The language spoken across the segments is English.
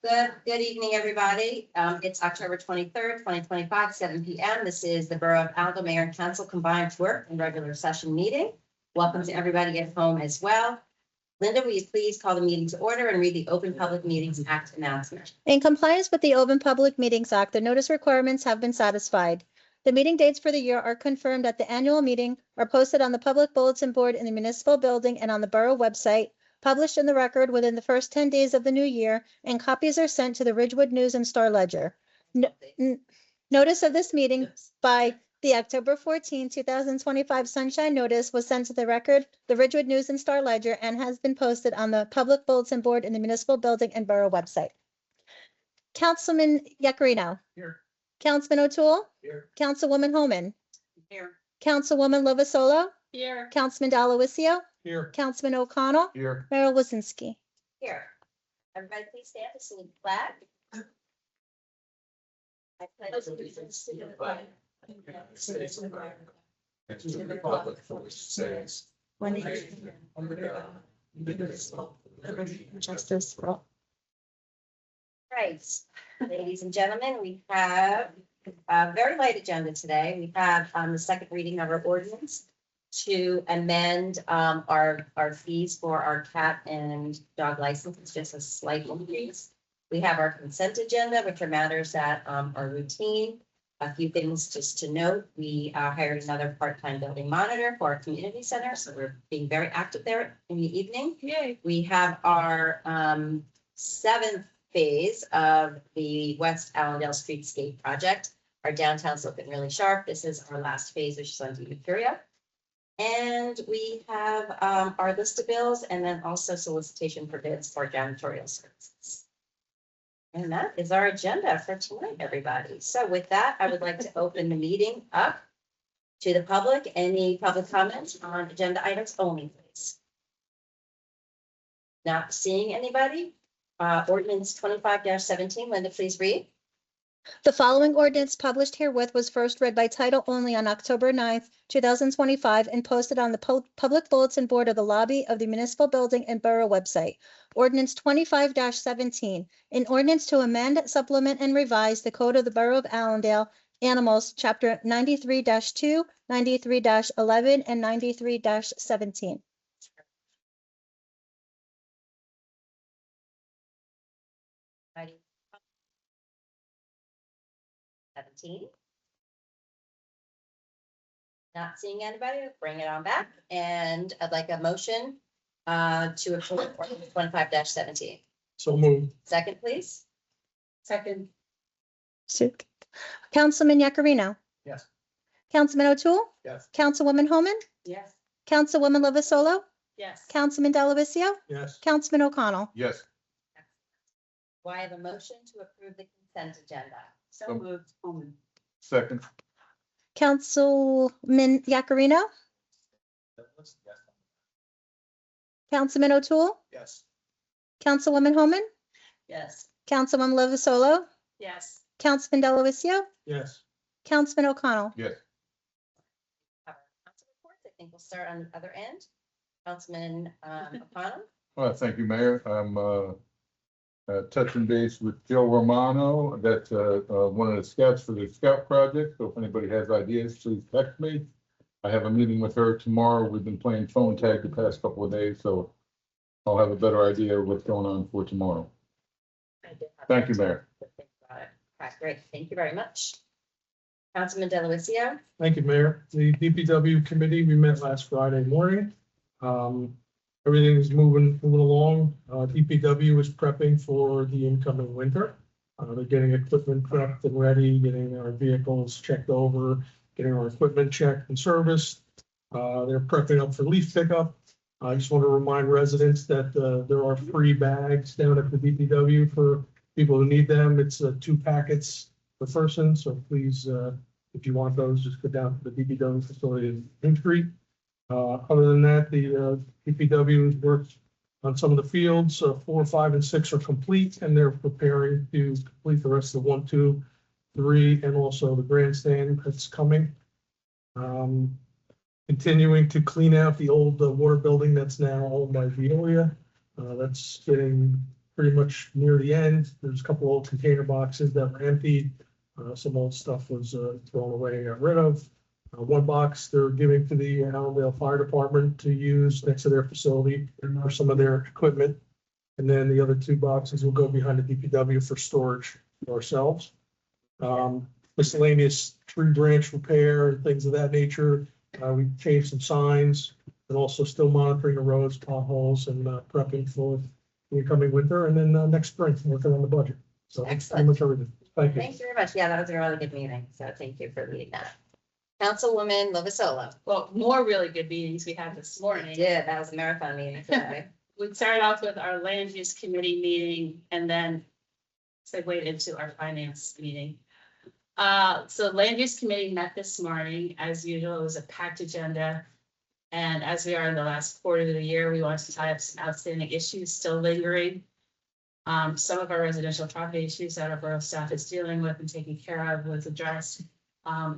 Good evening, everybody. It's October 23rd, 2025, 7 p.m. This is the Borough of Allendale Mayor and Council combined work and regular session meeting. Welcome to everybody at home as well. Linda, will you please call the meeting to order and read the Open Public Meetings Act announcement? In compliance with the Open Public Meetings Act, the notice requirements have been satisfied. The meeting dates for the year are confirmed at the annual meeting, are posted on the public bulletin board in the municipal building and on the borough website, published in the record within the first 10 days of the new year, and copies are sent to the Ridgewood News and Star Ledger. Notice of this meeting by the October 14, 2025 Sunshine Notice was sent to the record, the Ridgewood News and Star Ledger, and has been posted on the public bulletin board in the municipal building and borough website. Councilman Yakarino. Here. Councilman O'Toole. Here. Councilwoman Homan. Here. Councilwoman Lovasolo. Here. Councilman Delawisio. Here. Councilman O'Connell. Here. Mayor Wazinski. Here. Everybody please stand to salute the flag. I pledge allegiance to the flag of the United States of America And to the republic for which it stands, one nation, under God, indivisible, with liberty and justice for all. Right, ladies and gentlemen, we have a very light agenda today. We have the second reading of our ordinance to amend our fees for our cat and dog license. It's just a slight increase. We have our consent agenda, which are matters that are routine. A few things just to note, we hired another part-time building monitor for our community center, so we're being very active there in the evening. Yay. We have our seventh phase of the West Allendale Streetscape project. Our downtown's looking really sharp. This is our last phase, which is on Curia. And we have our list of bills and then also solicitation for bids for janitorial services. And that is our agenda for tonight, everybody. So with that, I would like to open the meeting up to the public. Any public comments on agenda items only, please? Not seeing anybody. Ordinance 25-17, Linda, please read. The following ordinance published herewith was first read by title only on October 9th, 2025, and posted on the public bulletin board of the lobby of the municipal building and borough website. Ordinance 25-17, an ordinance to amend, supplement, and revise the code of the borough of Allendale, animals, chapter 93-2, 93-11, and 93-17. Ready? 17. Not seeing anybody, bring it on back. And I'd like a motion to approve ordinance 25-17. So moved. Second, please. Second. Councilman Yakarino. Yes. Councilman O'Toole. Yes. Councilwoman Homan. Yes. Councilwoman Lovasolo. Yes. Councilman Delawisio. Yes. Councilman O'Connell. Yes. Do I have a motion to approve the consent agenda? So So- moved. Homan. Second. Councilman Yakarino. Councilman O'Toole. Yes. Councilwoman Homan. Yes. Councilwoman Lovasolo. Yes. Councilman Delawisio. Yes. Councilman O'Connell. Yes. Council reports. I think we'll start on the other end. Councilman O'Connell. Well, thank you, Mayor. I'm touching base with Joe Romano. That's one of the scouts for the Scout Project. So if anybody has ideas, please text me. I have a meeting with her tomorrow. We've been playing phone tag the past couple of days, so I'll have a better idea of what's going on for tomorrow. Thank you, Mayor. Okay, great. Thank you very much. Councilman Delawisio. Thank you, Mayor. The DPW committee, we met last Friday morning. Everything is moving along. DPW is prepping for the incoming winter. They're getting equipment prepped and ready, getting our vehicles checked over, getting our equipment checked and serviced. They're prepping up for leaf pickup. I just want to remind residents that there are free bags down at the DPW for people who need them. It's 2 packets per person, so please, if you want those, just go down to the DPW facility in Main Street. Other than that, the DPW has worked on some of the fields. 4, 5, and 6 are complete, and they're preparing to complete the rest of the 1, 2, 3, and also the grandstand that's coming. Continuing to clean out the old water building that's now owned by Veolia. That's getting pretty much near the end. There's a couple old container boxes that were emptied. Some old stuff was thrown away and got rid of. One box they're giving to the Allendale Fire Department to use next to their facility for some of their equipment. And then the other 2 boxes will go behind the DPW for storage ourselves. Miscellaneous tree branch repair and things of that nature. We changed some signs and also still monitoring the roads, potholes, and prepping for the incoming winter. And then next spring, working on the budget. So pretty Excellent. much everything. Thank you. Thank you very much. Yeah, that was a really good meeting. So thank you for leading that. Councilwoman Lovasolo. Well, more really good meetings we had this morning. Yeah, that was a marathon meeting today. We started off with our land use committee meeting and then segued into our finance meeting. So land use committee met this morning. As usual, it was a packed agenda. And as we are in the last quarter of the year, we wanted to tie up some outstanding issues still lingering. Some of our residential property issues that our borough staff is dealing with and taking care of was addressed.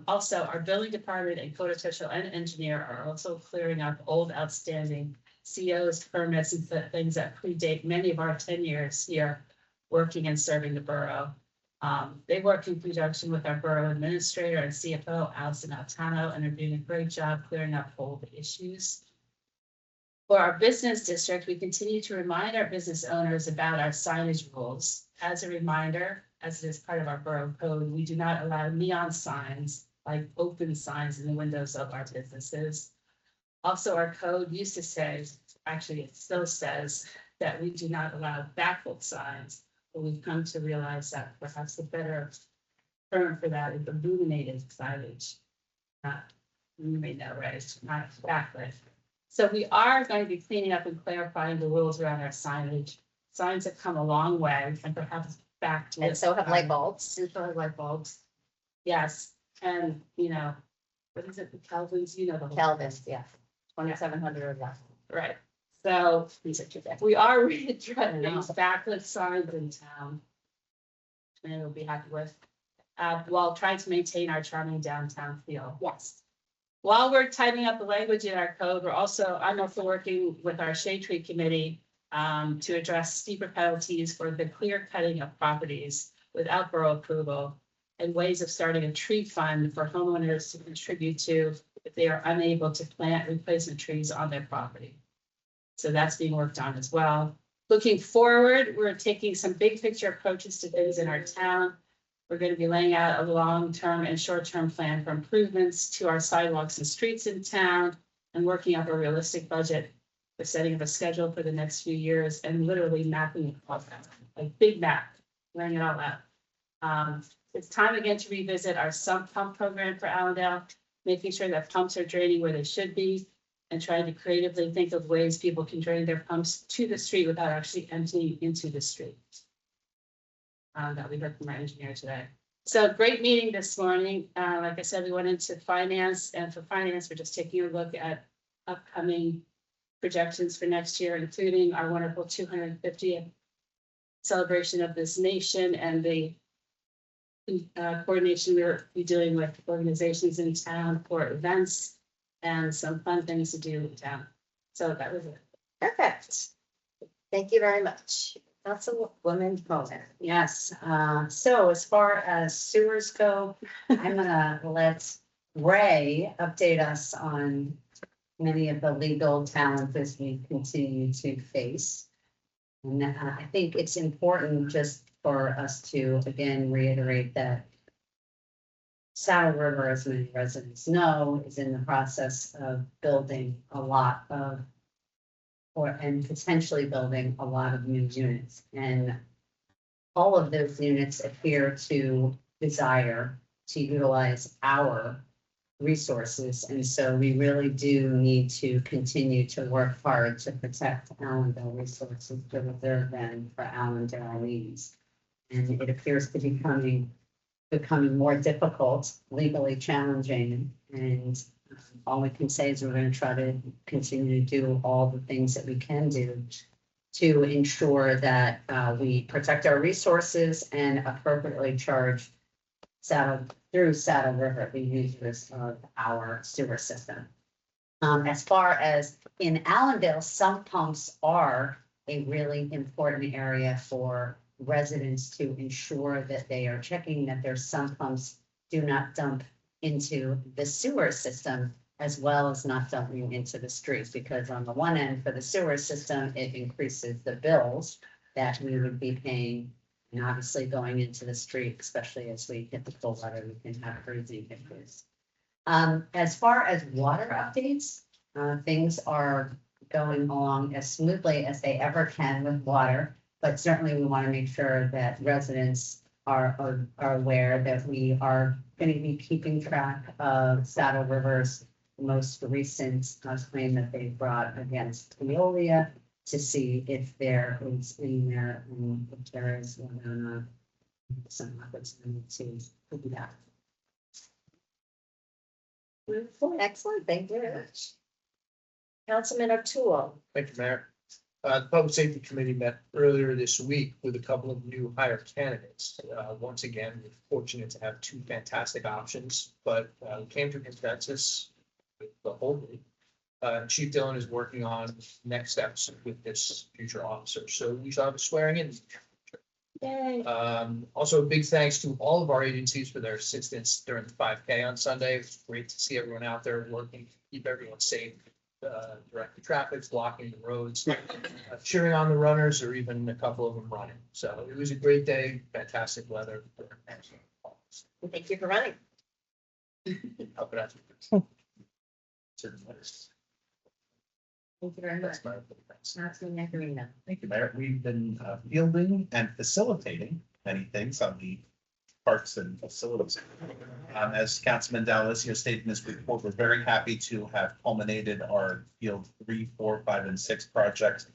Also, our building department and code official and engineer are also clearing up old outstanding COs, permits, and things that predate many of our 10 years here working and serving the borough. They work in conjunction with our borough administrator and CFO, Allison Altano, and are doing a great job clearing up old issues. For our business district, we continue to remind our business owners about our signage rules. As a reminder, as it is part of our borough code, we do not allow neon signs like open signs in the windows of our businesses. Also, our code used to say, actually it still says, that we do not allow backlit signs, but we've come to realize that perhaps the better term for that is illuminated signage. You may know, right? It's not backlit. So we are going to be cleaning up and clarifying the rules around our signage. Signs have come a long way and perhaps back to. And so have light bulbs. And so have light bulbs. Yes, and what is it, the Kelvins, the whole. Kelvis, yeah. 2,700 of that. Right, so we are readdressing backlit signs in town. And we'll be happy with, while trying to maintain our charming downtown feel. Yes. While we're tightening up the language in our code, I'm also working with our shade tree committee to address steeper penalties for the clear cutting of properties without borough approval and ways of starting a tree fund for homeowners to contribute to if they are unable to plant replacement trees on their property. So that's being worked on as well. Looking forward, we're taking some big picture approaches to things in our town. We're going to be laying out a long-term and short-term plan for improvements to our sidewalks and streets in town and working up a realistic budget for setting up a schedule for the next few years and literally mapping it all out, like big map, laying it all out. It's time again to revisit our sump pump program for Allendale, making sure that pumps are draining where they should be and trying to creatively think of ways people can drain their pumps to the street without actually emptying into the street. That we heard from our engineer today. So great meeting this morning. Like I said, we went into finance, and for finance, we're just taking a look at upcoming projections for next year, including our wonderful 250th celebration of this nation and the coordination we'll be doing with organizations in town for events and some fun things to do in town. So that was it. Perfect. Thank you very much. Councilwoman Bowman. Yes, so as far as sewers go, I'm gonna let Ray update us on many of the legal challenges we continue to face. And I think it's important just for us to again reiterate that Saddle River, as many residents know, is in the process of building a lot of and potentially building a lot of new units. And all of those units appear to desire to utilize our resources. And so we really do need to continue to work hard to protect Allendale resources, to reserve them for Allendale needs. And it appears to be becoming more difficult, legally challenging, and all we can say is we're going to try to continue to do all the things that we can do to ensure that we protect our resources and appropriately charge through Saddle River the users of our sewer system. As far as in Allendale, sump pumps are a really important area for residents to ensure that they are checking that their sump pumps do not dump into the sewer system as well as not dumping into the streets, because on the one end, for the sewer system, it increases the bills that we would be paying. And obviously going into the street, especially as we hit the cold weather, we can have freezing issues. As far as water updates, things are going along as smoothly as they ever can with water. But certainly we want to make sure that residents are aware that we are going to be keeping track of Saddle River's most recent claim that they brought against Veolia to see if there is in there, and if there is, whether or not some opportunity to do that. Excellent, thank you very much. Councilman O'Toole. Thank you, Mayor. The Public Safety Committee met earlier this week with a couple of new hire candidates. Once again, we're fortunate to have two fantastic options, but we came to a consensus with the whole group. Chief Dillon is working on next steps with this future officer, so we shall have a swearing in. Yay. Also, a big thanks to all of our agencies for their assistance during the 5K on Sunday. It was great to see everyone out there working to keep everyone safe, directing traffic, blocking the roads, cheering on the runners, or even a couple of them running. So it was a great day, fantastic weather. Thank you for running. Help it out. Thank you very much. That's my thanks. Councilman Yakarino. Thank you, Mayor. We've been fielding and facilitating many things on the parks and facilities. As Councilman Dallasio stated in this report, we're very happy to have culminated our Field 3, 4, 5, and 6 project.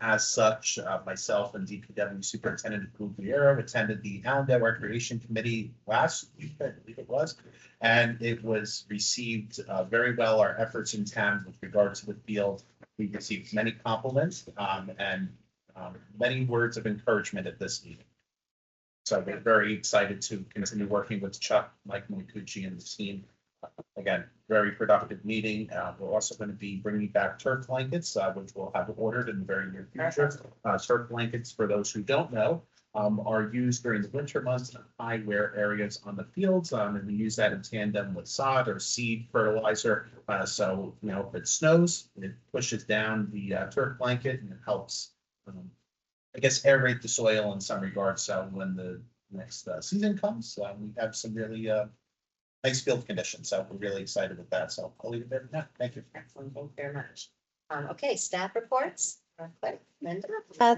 As such, myself and DPW Superintendent Gugliero attended the Allendale Recreation Committee last week, I believe it was, and it was received very well. Our efforts in town with regard to the field, we received many compliments and many words of encouragement at this meeting. So we're very excited to continue working with Chuck, Mike Moncucci, and the team. Again, very productive meeting. We're also going to be bringing back turf blankets, which we'll have ordered in the very near future. Turf blankets, for those who don't know, are used during the winter months in high wear areas on the fields. And we use that in tandem with sod or seed fertilizer. So, you know, if it snows, it pushes down the turf blanket and it helps, I guess, aerate the soil in some regards. So when the next season comes, we have some really nice field conditions. So we're really excited with that. So I'll leave it there for now. Thank you. Excellent, thank you very much. Okay, staff reports. Quick, Linda.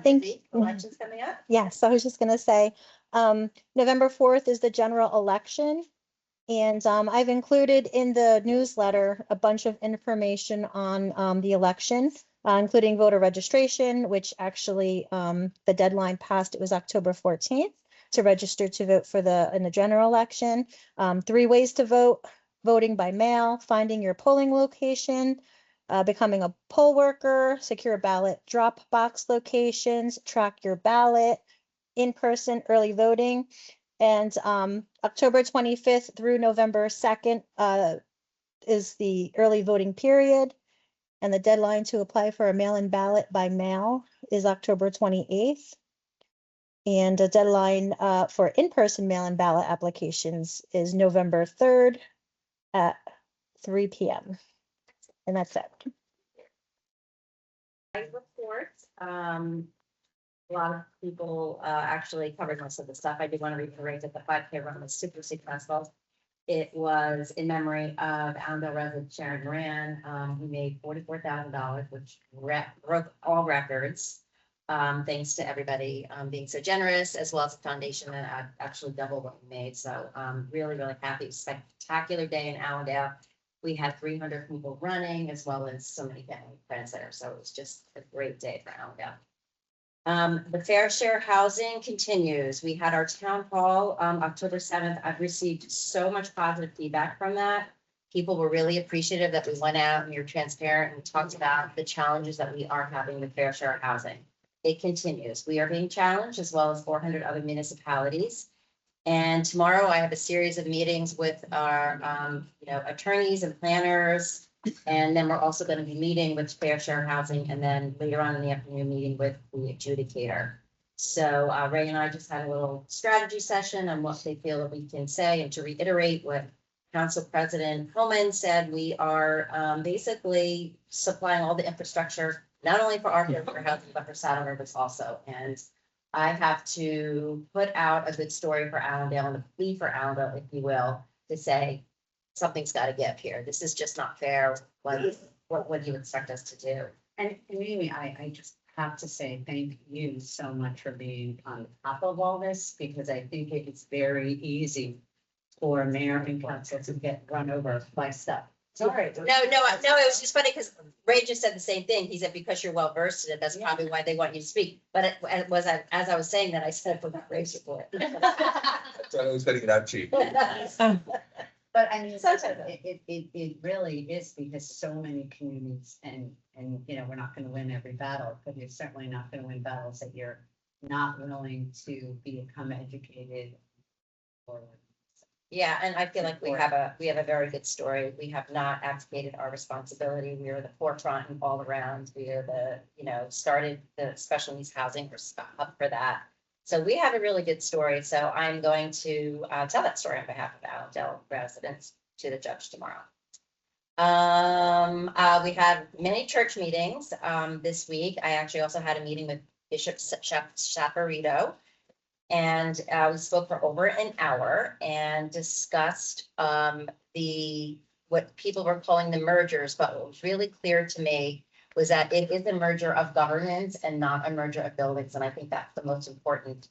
Thank you. Elections coming up. Yes, I was just gonna say, November 4th is the general election. And I've included in the newsletter a bunch of information on the election, including voter registration, which actually the deadline passed. It was October 14th to register to vote for in the general election. 3 ways to vote: voting by mail, finding your polling location, becoming a poll worker, secure ballot drop box locations, track your ballot, in-person early voting. And October 25th through November 2nd is the early voting period. And the deadline to apply for a mail-in ballot by mail is October 28th. And the deadline for in-person mail-in ballot applications is November 3rd at 3 p.m. And that's it. Report. A lot of people actually covered most of the stuff. I do want to reiterate that the 5K run was super successful. It was in memory of Allendale resident Sharon Moran, who made $44,000, which broke all records. Thanks to everybody being so generous, as well as the foundation that actually doubled what we made. So really, really happy. Spectacular day in Allendale. We had 300 people running, as well as so many family and friends there. So it was just a great day for Allendale. The Fair Share Housing continues. We had our town hall October 7th. I've received so much positive feedback from that. People were really appreciative that we went out and we were transparent and talked about the challenges that we are having with Fair Share Housing. It continues. We are being challenged, as well as 400 other municipalities. And tomorrow I have a series of meetings with our attorneys and planners And then we're also gonna be meeting with Fair Share Housing, and then later on in the afternoon, meeting with the adjudicator. So Ray and I just had a little strategy session on what they feel that we can say, and to reiterate what Council President Homan said, we are basically supplying all the infrastructure, not only for our for housing, but for Saddle Rivers also. And I have to put out a good story for Allendale and a plea for Allendale, if you will, to say something's got to give here. This is just not fair. What do you expect us to do? And Amy, I just have to say thank you so much for being on top of all this, because I think it's very easy for mayor and council to get run over by stuff. Sorry. No, it was just funny because Ray just said the same thing. He said, because you're well versed in it, that's probably why they want you to speak. But it was, as I was saying that, I said, for that Ray's report. So I was getting it out cheap. But I mean, So true. it really is, because so many communities and, you know, we're not gonna win every battle, but you're certainly not gonna win battles that you're not willing to become educated. Or Yeah, and I feel like we have a very good story. We have not abdicated our responsibility. We are the forefront and all around. We are started the special needs housing for up for that. So we have a really good story. So I'm going to tell that story on behalf of Allendale residents to the judge tomorrow. We had many church meetings this week. I actually also had a meeting with Bishop Chaparito. And we spoke for over an hour and discussed what people were calling the mergers, but what was really clear to me was that it is a merger of governance and not a merger of buildings. And I think that's the most important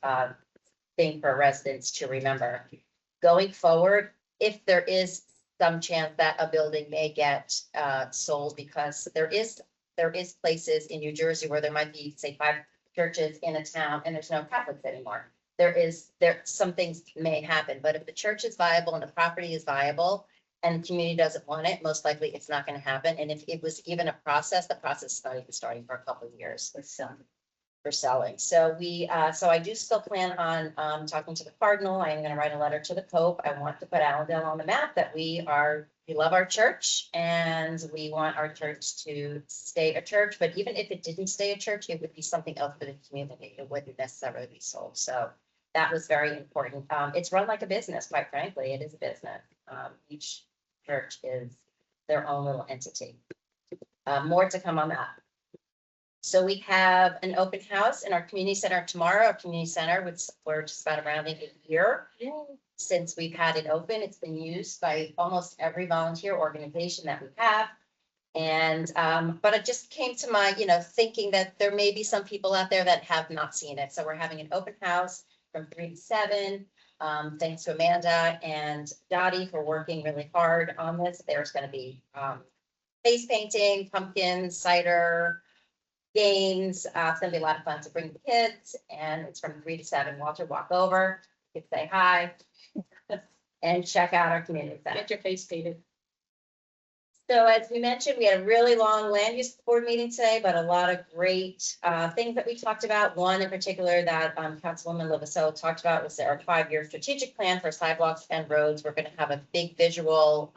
thing for residents to remember. Going forward, if there is some chance that a building may get sold, because there is places in New Jersey where there might be, say, 5 churches in a town and there's no Catholics anymore. Some things may happen, but if the church is viable and the property is viable and the community doesn't want it, most likely it's not going to happen. And if it was even a process, the process is not even starting for a couple of years for selling. So I do still plan on talking to the Cardinal. I am going to write a letter to the Pope. I want to put Allendale on the map, that we love our church and we want our church to stay a church. But even if it didn't stay a church, it would be something else for the community. It wouldn't necessarily be sold. So that was very important. It's run like a business, quite frankly. It is a business. Each church is their own little entity. More to come on that. So we have an open house in our community center tomorrow. Our community center, which we're just about rounding a year since we've had it open. It's been used by almost every volunteer organization that we have. And but it just came to my, thinking that there may be some people out there that have not seen it. So we're having an open house from 3 to 7. Thanks to Amanda and Dottie for working really hard on this. There's going to be face painting, pumpkins, cider, games. It's going to be a lot of fun to bring the kids, and it's from 3 to 7. Walter, walk over, you can say hi, and check out our community center. Get your face painted. So as we mentioned, we had a really long land use board meeting today, but a lot of great things that we talked about. One in particular that Councilwoman Levasseur talked about was our 5-year strategic plan for sidewalks and roads. We're going to have a big visual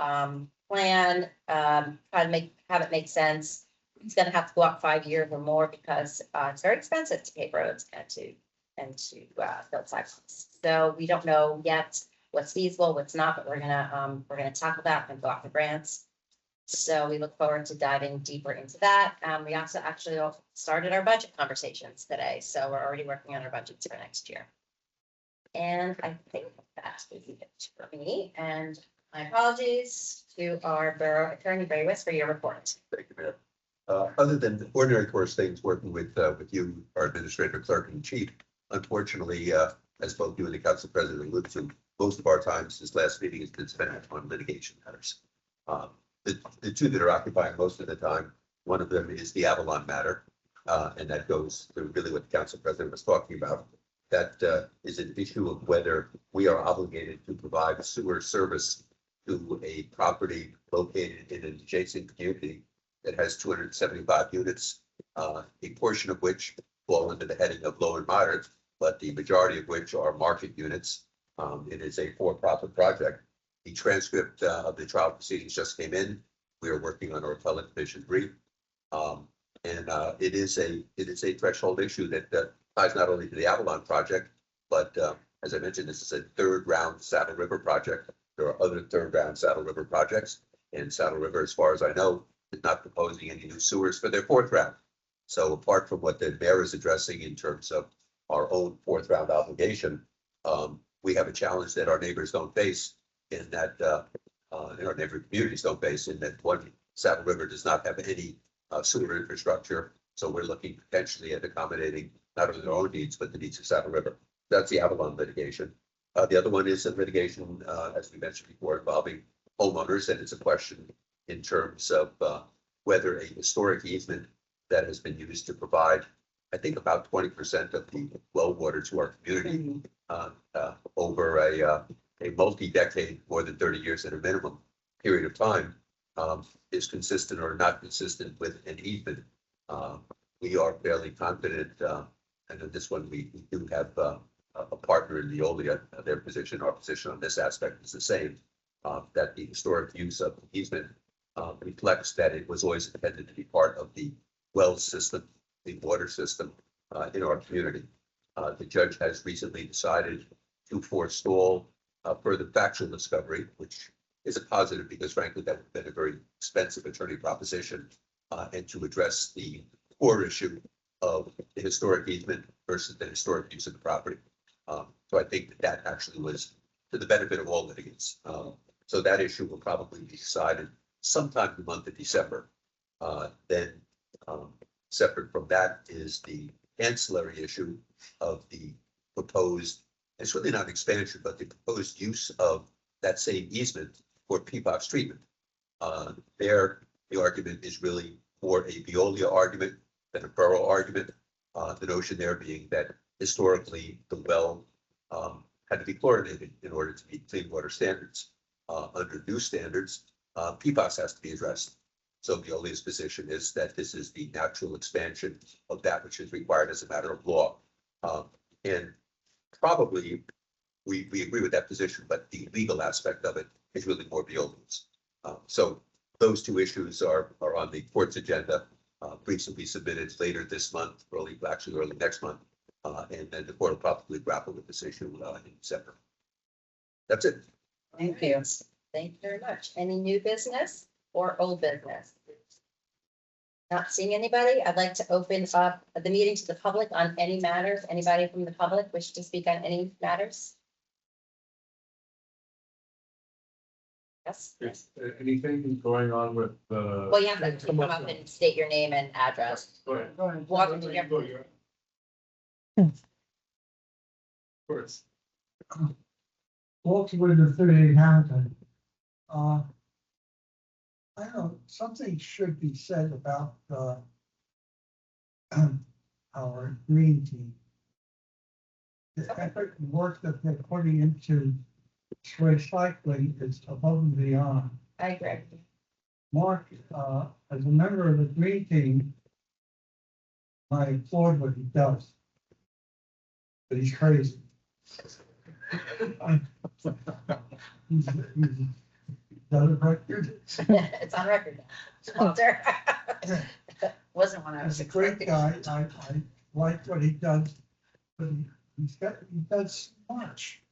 plan, try to have it make sense. It's going to have to go up 5 years or more, because it's very expensive to pave roads and to build sidewalks. So we don't know yet what's feasible, what's not, but we're gonna tackle that and go after grants. So we look forward to diving deeper into that. We also actually started our budget conversations today, so we're already working on our budgets for next year. And I think that is it for me. And my apologies to our borough attorney, Ray West, for your report. Thank you, ma'am. Other than ordinary course things, working with you, our administrator, clerk, and chief, unfortunately, as both you and the council president alluded to, most of our time since last meeting has been spent on litigation matters. The two that are occupying most of the time, one of them is the Avalon matter, and that goes to really what the council president was talking about. That is an issue of whether we are obligated to provide sewer service to a property located in an adjacent community that has 275 units, a portion of which fall under the heading of low and moderate, but the majority of which are market units. It is a for-profit project. The transcript of the trial proceedings just came in. We are working on our pellet division 3. It is a threshold issue that ties not only to the Avalon project, but as I mentioned, this is a third round Saddle River project. There are other third round Saddle River projects, and Saddle River, as far as I know, is not proposing any new sewers for their fourth round. So apart from what the mayor is addressing in terms of our own fourth round obligation, we have a challenge that our neighbors don't face in that, in our neighboring communities don't face in that one, Saddle River does not have any sewer infrastructure. So we're looking potentially at accommodating not only their own needs, but the needs of Saddle River. That's the Avalon litigation. The other one is a litigation, as we mentioned before, involving homeowners, and it's a question in terms of whether a historic easement that has been used to provide, I think, about 20% of the flow water to our community over a multi-decade, more than 30 years at a minimum period of time, is consistent or not consistent with an easement. We are fairly confident, and in this one, we do have a partner in Veolia, their position, our position on this aspect is the same, that the historic use of the easement reflects that it was always intended to be part of the well system, the water system in our community. The judge has recently decided to forestall further factual discovery, which is a positive because frankly, that would have been a very expensive attorney proposition, and to address the core issue of the historic easement versus the historic use of the property. So I think that actually was to the benefit of all litigants. So that issue will probably be decided sometime in the month of December. Then separate from that is the ancillary issue of the proposed, it's really not an expansion, but the proposed use of that same easement for PFAS treatment. There, the argument is really more a Veolia argument than a borough argument. The notion there being that historically the well had to be chlorinated in order to meet clean water standards. Under new standards, PFAS has to be addressed. So Veolia's position is that this is the natural expansion of that which is required as a matter of law. And probably we agree with that position, but the legal aspect of it is really more Veolia's. So those two issues are on the court's agenda. Briefs will be submitted later this month, early next month. And then the court will probably grapple with this issue in December. That's it. Thank you. Thank you very much. Any new business or old business? Not seeing anybody. I'd like to open up the meeting to the public on any matters. Anybody from the public wish to speak on any matters? Yes. Anything going on with Well, you have to come up and state your name and address. Go ahead. Walk into your. Of course. Walter with the 38 Hamilton. I don't know, something should be said about our green team. The effort and work that they're putting into recycling is above and beyond. I agree. Mark, as a member of the green team, I applaud what he does. But he's crazy. He's done it record. It's on record now. Walter. Wasn't when I was He's a great guy. I like what he does, but he does so much.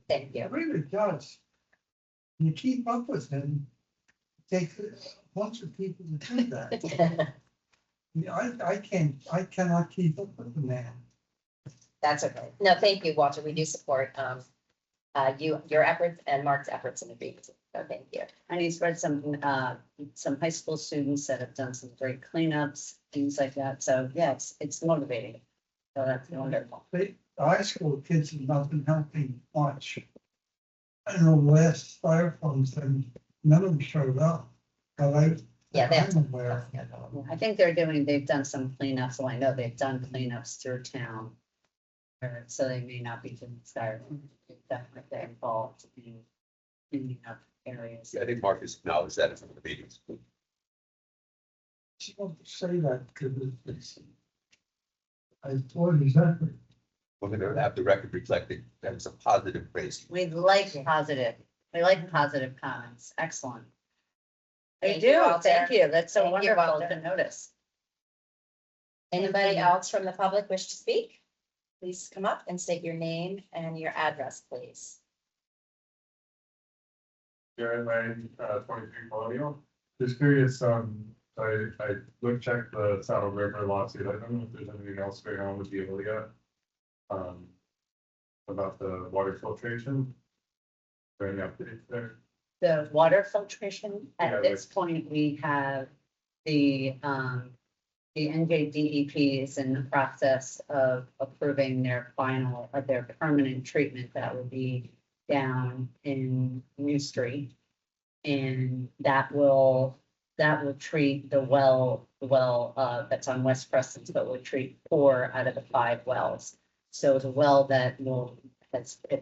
Thank He you. really does. You keep up with him, it takes a bunch of people to do that. I cannot keep up with the man. That's okay. No, thank you, Walter. We do support your efforts and Mark's efforts in the region. So thank you. And he's read some high school students that have done some great cleanups, things like that. So yes, it's motivating. So that's wonderful. The high school kids have not been helping much. I know last fire funds and none of them showed up. But Yeah, they have I'm aware. I think they've done some cleanups. So I know they've done cleanups through town. So they may not be doing styrofoam. Definitely they're involved in cleaning up areas. I think Mark has acknowledged that in some of the meetings. She wants to say that because I thought his effort. We're going to have the record reflecting that it's a positive praise. We like positive comments. Excellent. They Thank you, do, Walter. thank you. That's so Thank you, wonderful Walter. to notice. Anybody else from the public wish to speak? Please come up and state your name and your address, please. Jared Lane, 23 Colonial. Just curious, I checked the Saddle River lawsuit. I don't know if there's anything else going on with Veolia. About the water filtration. Is there any updates there? The water filtration, Yeah, at this point, we have the NJDEP is in the process of approving their final, of their permanent treatment that will be down in New Street. And that will treat the well, that's on West Crescent, but will treat 4 out of the 5 wells. So the well that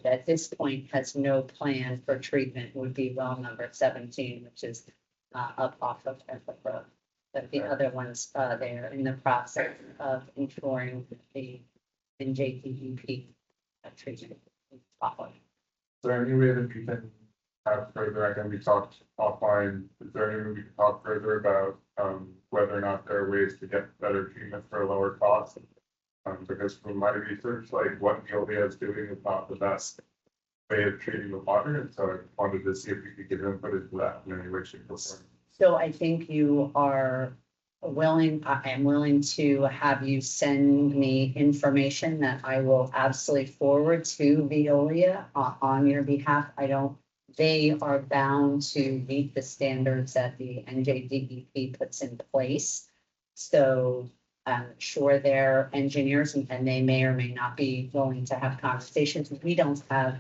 at this point has no plan for treatment would be well number 17, which is up off of Temple Road. But the other ones, they're in the process of ensuring the NJDEP treatment. Properly. Is there any way that we can have further, I know we talked offline, is there any way we can talk further about whether or not there are ways to get better treatment for a lower cost? Because from my research, like what Veolia is doing is not the best way of treating the water, and so I wanted to see if we could get input into that in any way, shape, or form. So I think you are willing, I am willing to have you send me information that I will absolutely forward to Veolia on your behalf. They are bound to meet the standards that the NJDEP puts in place. So I'm sure their engineers, and they may or may not be willing to have conversations. We don't have,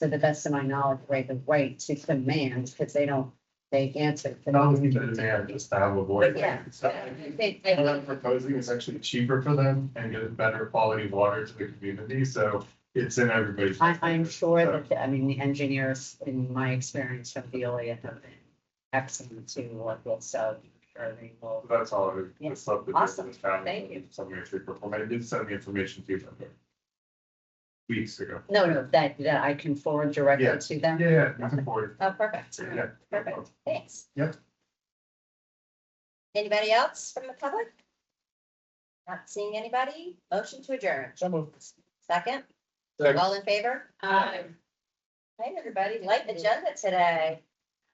to the best of my knowledge, the right to demand, because they answer. Not looking to demand, just to have a voice. Yeah. So what I'm proposing is actually cheaper for them and get a better quality water to the community, so it's in everybody's. I'm sure So- that, the engineers, in my experience from Veolia, have been excellent to work with, so I'm sure they will. That's all I would Yeah. just love to do. Awesome. for the town. Thank you. Some way, shape, or form. I did send the information to you weeks ago. No, that I can forward directly Yeah. to them. Yeah, looking forward. Oh, perfect. Yeah. Perfect. Thanks. Yep. Anybody else from the public? Not seeing anybody? Motion to adjourn. So moved. Second? Second. All in favor? Right, everybody, light agenda today.